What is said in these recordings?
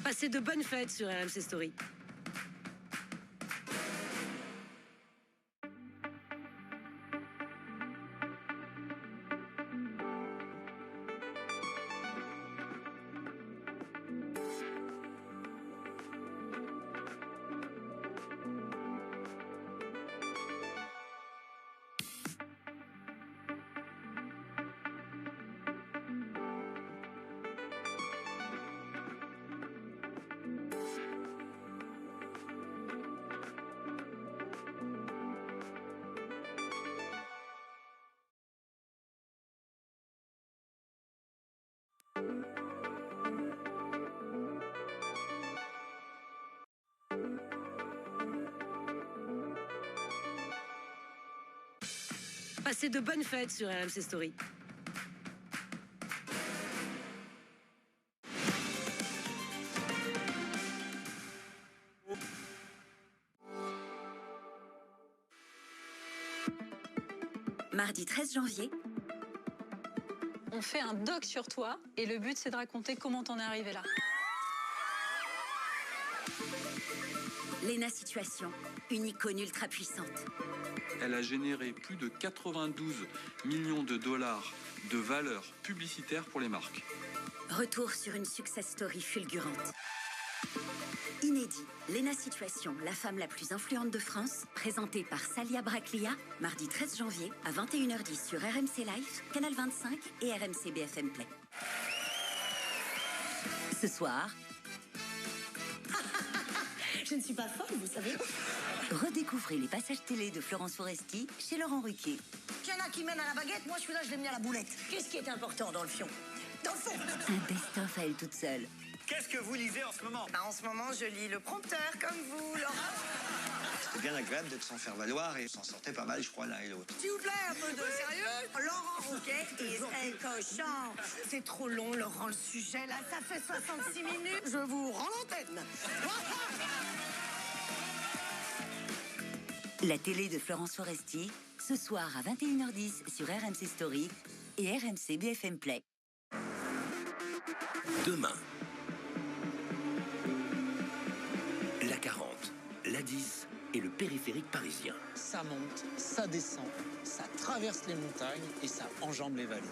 Passez de bonnes fêtes sur RMC Story. Passez de bonnes fêtes sur RMC Story. Mardi 13 janvier. On fait un doc sur toi et le but c'est de raconter comment t'en es arrivé là. Léna Situation, une icône ultra puissante. Elle a généré plus de 92 millions de dollars de valeur publicitaire pour les marques. Retour sur une success story fulgurante. Inédit, Léna Situation, la femme la plus influente de France, présentée par Salia Braclia, mardi 13 janvier à 21h10 sur RMC Live, Canal 25 et RMC BFM Play. Ce soir... Je ne suis pas folle, vous savez. Redécouvrez les passages télé de Florence Foresti chez Laurent Ruquier. Il y en a qui mènent à la baguette, moi celui-là je l'ai mis à la boulette. Qu'est-ce qui est important dans le fion? Dans le fond. Un best-of à elle toute seule. Qu'est-ce que vous lisez en ce moment? En ce moment, je lis le prompteur, comme vous, Laurent. C'est bien agréable de s'en faire valoir et s'en sortait pas mal, je crois, l'un et l'autre. S'il vous plaît, un peu de sérieux. Laurent Ruquier est un cochon. C'est trop long, Laurent, le sujet, là, ça fait 66 minutes. Je vous rends l'antenne. La télé de Florence Foresti, ce soir à 21h10 sur RMC Story et RMC BFM Play. Demain, la 40, la 10 et le périphérique parisien. Ça monte, ça descend, ça traverse les montagnes et ça enjambe les vallées.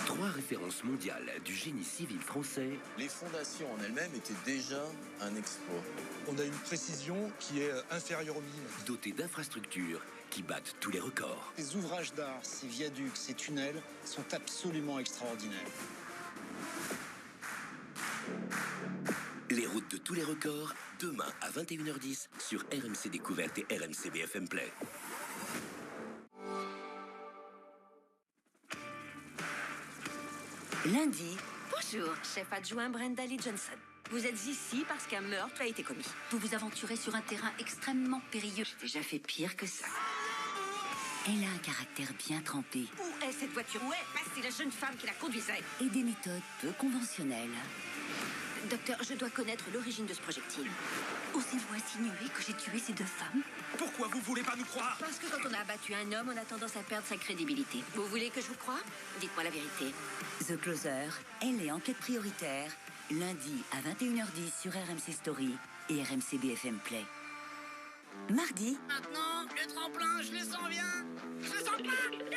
3 références mondiales du génie civil français. Les fondations en elles-mêmes étaient déjà un exploit. On a une précision qui est inférieure au minimum. Dotées d'infrastructures qui battent tous les records. Ces ouvrages d'art, ces viaducs, ces tunnels sont absolument extraordinaires. Les routes de tous les records, demain à 21h10 sur RMC Découverte et RMC BFM Play. Lundi, Bonjour, chef adjoint Brenda Lee Johnson. Vous êtes ici parce qu'un meurtre a été commis. vous vous aventurez sur un terrain extrêmement périlleux. J'ai déjà fait pire que ça. Elle a un caractère bien trempé Où est cette voiture? Où est passée la jeune femme qui la conduisait? et des méthodes peu conventionnelles. Docteur, je dois connaître l'origine de ce projectile. Osez-vous insinuer que j'ai tué ces 2 femmes? Pourquoi vous voulez pas nous croire? Parce que quand on a abattu un homme, on a tendance à perdre sa crédibilité. Vous voulez que je vous croie? Dites-moi la vérité. The Closer, elle est enquête prioritaire, lundi à 21h10 sur RMC Story et RMC BFM Play. Mardi, Maintenant, le tremplin, je le sens bien. Je le sens pas.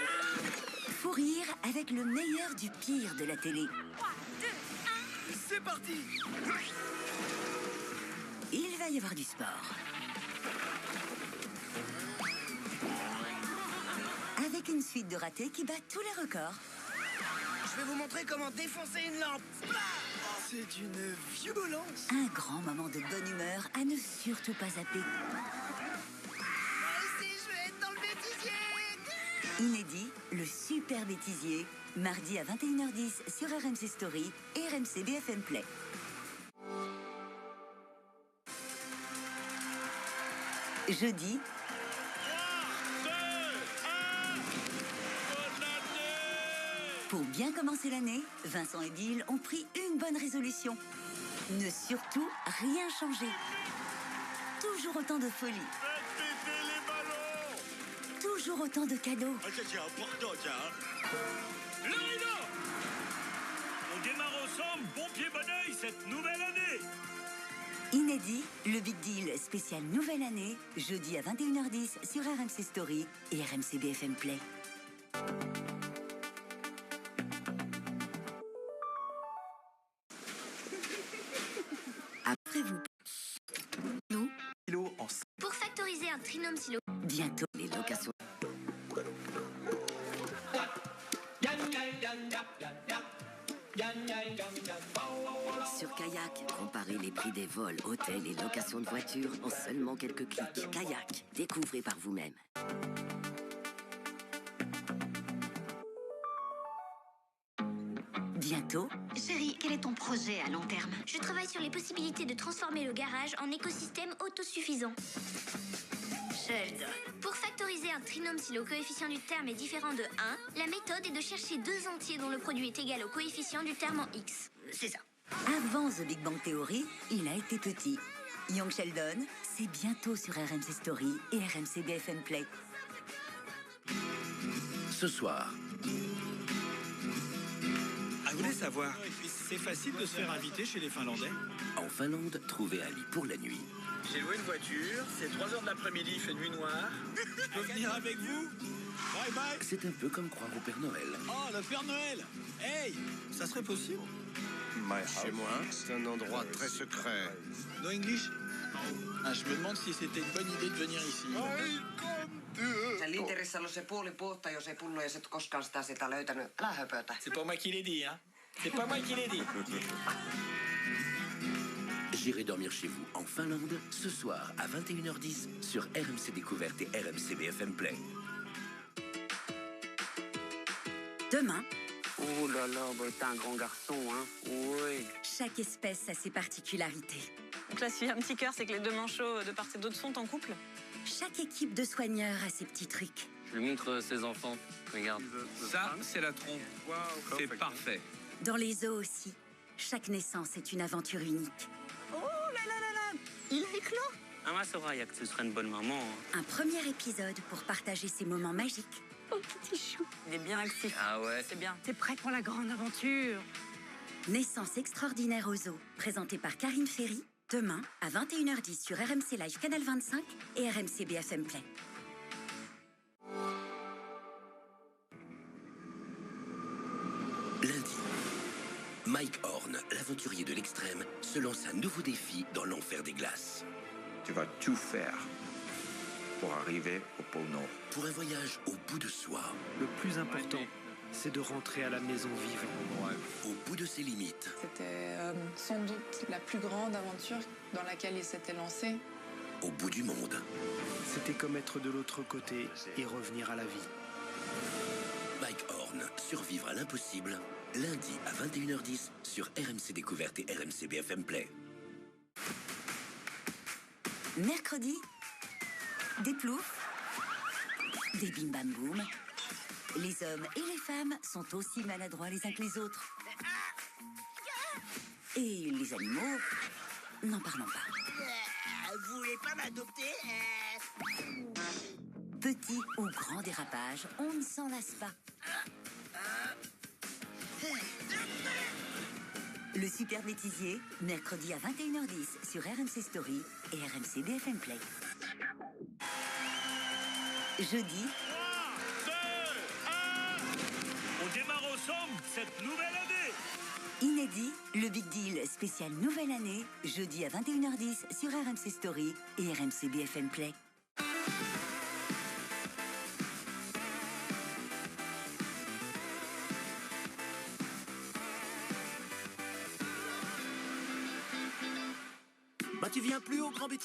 faut rire avec le meilleur du pire de la télé. C'est parti! Il va y avoir du sport. Avec une suite de ratés qui bat tous les records. Je vais vous montrer comment défoncer une lampe. C'est d'une violence! Un grand moment de bonne humeur à ne surtout pas zapper. Moi aussi, je vais être dans le bêtisier. Inédit, le super bêtisier, mardi à 21h10 sur RMC Story et RMC BFM Play. Jeudi, pour bien commencer l'année, Vincent et Bill ont pris une bonne résolution. Ne surtout rien changer. Toujours autant de folie. Faites péter les ballons! Toujours autant de cadeaux. Ah, c'est important, tiens. Le rideau! On démarre ensemble, bon pied, bon oeil, cette nouvelle année. Inédit, le Big Deal spécial Nouvelle Année, jeudi à 21h10 sur RMC Story et RMC BFM Play. Après vous, nous, Pour factoriser un trinôme silo. bientôt les locations. Sur Kayak, comparez les prix des vols, hôtels et locations de voitures en seulement quelques clics. Kayak, découvrez par vous-même. Bientôt, Chérie, quel est ton projet à long terme? Je travaille sur les possibilités de transformer le garage en écosystème autosuffisant. Sheldon. Pour factoriser un trinôme si le coefficient du terme est différent de 1, la méthode est de chercher deux entiers dont le produit est égal au coefficient du terme en x. C'est ça. avant The Big Bang Theory, il a été petit. Young Sheldon, c'est bientôt sur RMC Story et RMC BFM Play. Ce soir, Je voulais savoir, c'est facile de se faire inviter chez les Finlandais? en Finlande, trouvez un lit pour la nuit. J'ai loué une voiture, c'est 3h de l'après-midi, il fait nuit noire. Je peux venir avec vous? Bye bye. C'est un peu comme croire au Père Noël. Oh, le Père Noël! Hey, ça serait possible? Chez moi, c'est un endroit très secret. No English? Je me demande si c'était une bonne idée de venir ici. Linterissä on se puoli puhta, jos ei pullo ja sit koskaan sitä löytänyt. Älä höpötä. C'est pas moi qui l'ai dit, hein? C'est pas moi qui l'ai dit. J'irai dormir chez vous en Finlande ce soir à 21h10 sur RMC Découverte et RMC BFM Play. Demain, Oh là là, t'es un grand garçon, hein? Oui. chaque espèce a ses particularités. Donc là, s'il y a un petit cœur, c'est que les deux manchots de part et d'autre sont en couple. Chaque équipe de soigneurs a ses petits trucs. Je lui montre ses enfants. Regarde. Ça, c'est la trompe. C'est parfait. Dans les zoos aussi, chaque naissance est une aventure unique. Oh là là là là! Il a éclos! Maman saura que ce serait une bonne maman. Un premier épisode pour partager ces moments magiques. Oh, petit chou! Il est bien actif. Ah ouais? C'est bien. T'es prêt pour la grande aventure? Naissance extraordinaire au zoo, présenté par Karine Ferry, demain à 21h10 sur RMC Live Canal 25 et RMC BFM Play. Lundi, Mike Horn, l'aventurier de l'extrême, se lance un nouveau défi dans l'enfer des glaces. Tu vas tout faire pour arriver au pôle Nord. Pour un voyage au bout de soi. Le plus important, c'est de rentrer à la maison vivant. Au bout de ses limites. C'était sans doute la plus grande aventure dans laquelle il s'était lancé. Au bout du monde. C'était comme être de l'autre côté et revenir à la vie. Mike Horn, survivre à l'impossible, lundi à 21h10 sur RMC Découverte et RMC BFM Play. Mercredi, des ploufs, des bim bam boum. Les hommes et les femmes sont aussi maladroits les uns que les autres. Et les animaux, n'en parlons pas. Vous voulez pas m'adopter? Petit ou grand dérapage, on ne s'en lasse pas. Le super bêtisier, mercredi à 21h10 sur RMC Story et RMC BFM Play. Jeudi, On démarre ensemble cette nouvelle année. inédit, le Big Deal spécial Nouvelle Année, jeudi à 21h10 sur RMC Story et RMC BFM Play. Bah tu viens plus au grand bêtisier.